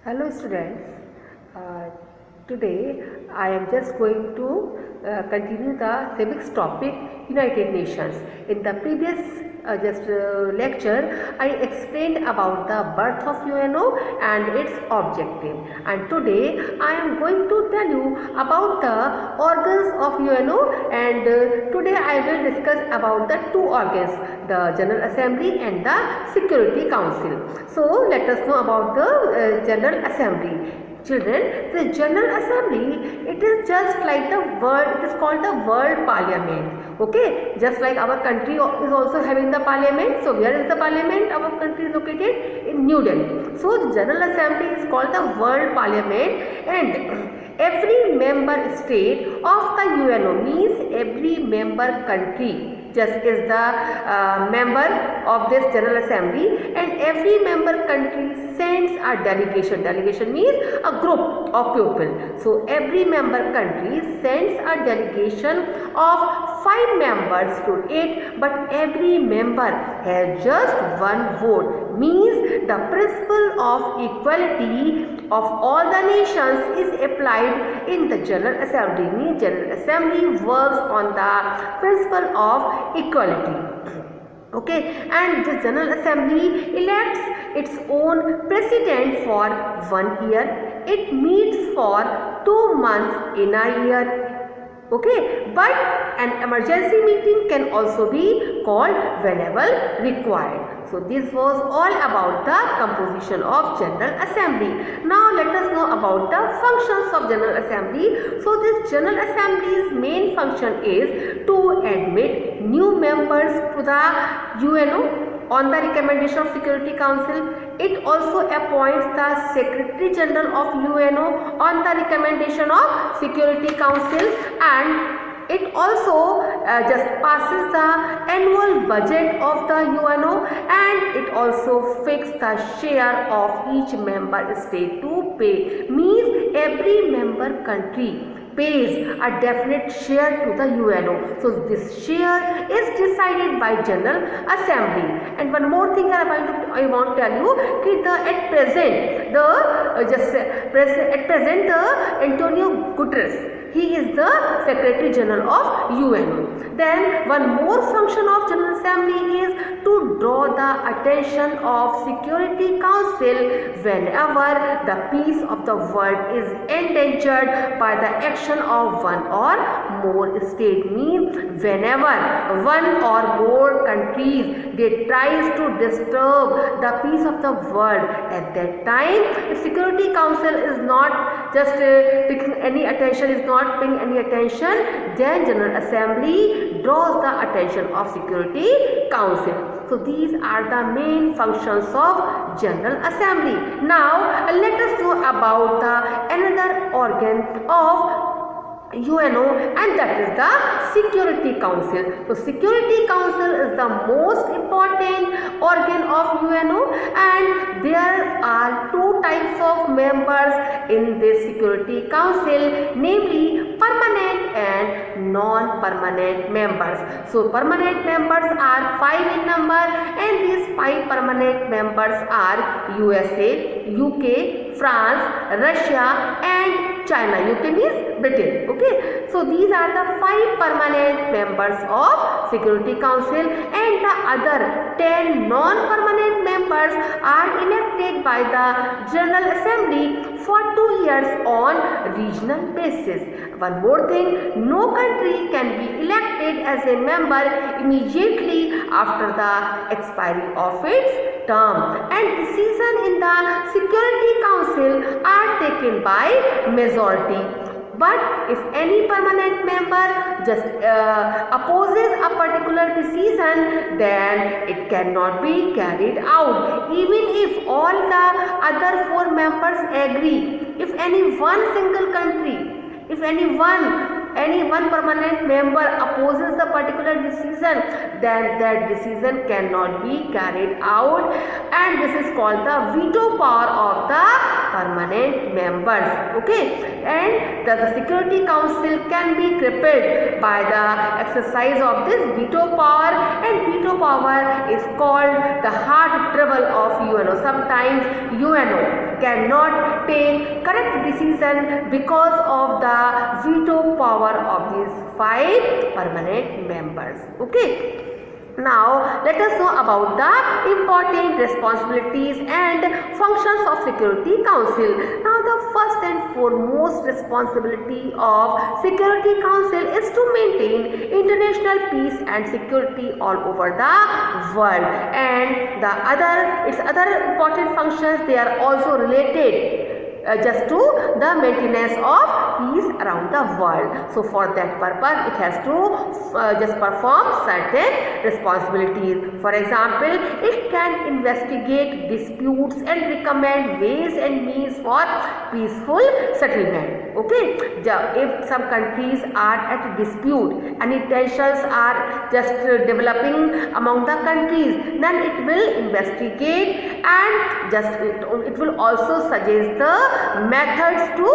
Hello students, uh, today I am just going to continue the civics topic United Nations. In the previous lecture I explained about the birth of UNO and its objective, and today I am going to tell you about the organs of UNO, and today I will discuss about the two organs, the General Assembly and the Security Council. So let us know about the General Assembly. Children, the General Assembly, it is just like the world, it is called the World Parliament. Okay, just like our country is also having the parliament. So where is the parliament? Our country is located in New Delhi. So the General Assembly is called the World Parliament, and every member state of the UNO means every member country just is the member of this General Assembly, and every member country sends a delegation. Delegation means a group of people. So every member country sends a delegation of 5 members to it, but every member has just one vote. Means the principle of equality of all the nations is applied in the General Assembly. Means General Assembly works on the principle of equality. Okay, and the General Assembly elects its own president for 1 year. It meets for 2 months in a year. Okay, but an emergency meeting can also be called whenever required. So this was all about the composition of General Assembly. Now let us know about the functions of General Assembly. So this General Assembly's main function is to admit new members to the UNO on the recommendation of Security Council. It also appoints the Secretary General of UNO on the recommendation of Security Council, and it also just passes the annual budget of the UNO, and it also fixes the share of each member state to pay. Means every member country pays a definite share to the UNO. So this share is decided by General Assembly. And one more thing I want to tell you, at present the Antonio Guterres, he is the Secretary General of UNO. Then one more function of General Assembly is to draw the attention of Security Council whenever the peace of the world is endangered by the action of one or more state. Means whenever one or more countries they tries to disturb the peace of the world, at that time if Security Council is not just paying any attention, then General Assembly draws the attention of Security Council. So these are the main functions of General Assembly. Now let us know about the another organ of UNO, and that is the Security Council. So Security Council is the most important organ of UNO, and there are 2 types of members in this Security Council, namely permanent and non-permanent members. So permanent members are 5 in number, and these 5 permanent members are USA, UK, France, Russia and China. UK means Britain. Okay, so these are the 5 permanent members of Security Council, and the other 10 non-permanent members are elected by the General Assembly for 2 years on regional basis. One more thing, no country can be elected as a member immediately after the expiry of its term, and decisions in the Security Council are taken by majority. But if any permanent member just opposes a particular decision, then it cannot be carried out. Even if all the other 4 members agree, if any one single country, if any one permanent member opposes the particular decision, then that decision cannot be carried out, and this is called the veto power of the permanent members. Okay, and the Security Council can be crippled by the exercise of this veto power, and veto power is called the hard trouble of UNO. Sometimes UNO cannot take correct decision because of the veto power of these 5 permanent members. Okay. Now let us know about the important responsibilities and functions of Security Council. Now the first and foremost responsibility of Security Council is to maintain international peace and security all over the world, and its other important functions, they are also related just to the maintenance of peace around the world. So for that purpose it has to just perform certain responsibilities. For example, it can investigate disputes and recommend ways and means for peaceful settlement. Okay, if some countries are at dispute, any tensions are just developing among the countries, then it will investigate and it will also suggest the methods to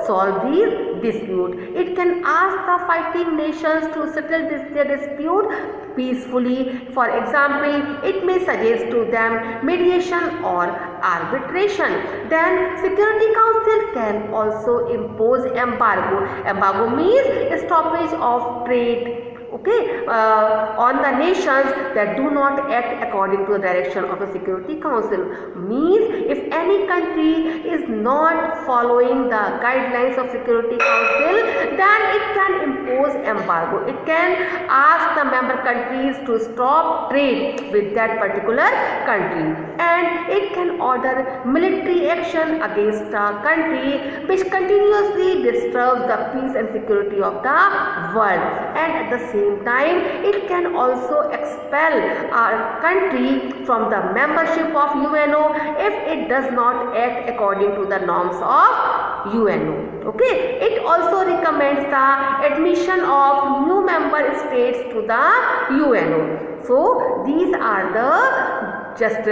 solve these dispute. It can ask the fighting nations to settle their dispute peacefully. For example, it may suggest to them mediation or arbitration. Then Security Council can also impose embargo. Embargo means stoppage of trade, okay, on the nations that do not act according to the direction of the Security Council. Means if any country is not following the guidelines of Security Council, then it can impose embargo. It can ask the member countries to stop trade with that particular country, and it can order military action against a country which continuously disturbs the peace and security of the world, and at the same time it can also expel a country from the membership of UNO if it does not act according to the norms of UNO. Okay, it also recommends the admission of new member states to the UNO. So these are the just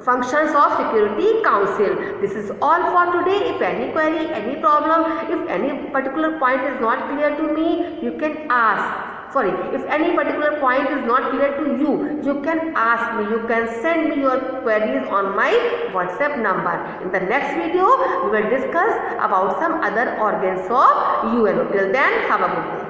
functions of Security Council. This is all for today. If any query, any problem, if any particular point is not clear to me, you can ask. If any particular point is not clear to you, you can ask me, you can send me your queries on my WhatsApp number. In the next video, we will discuss about some other organs of UNO. Till then, have a good day.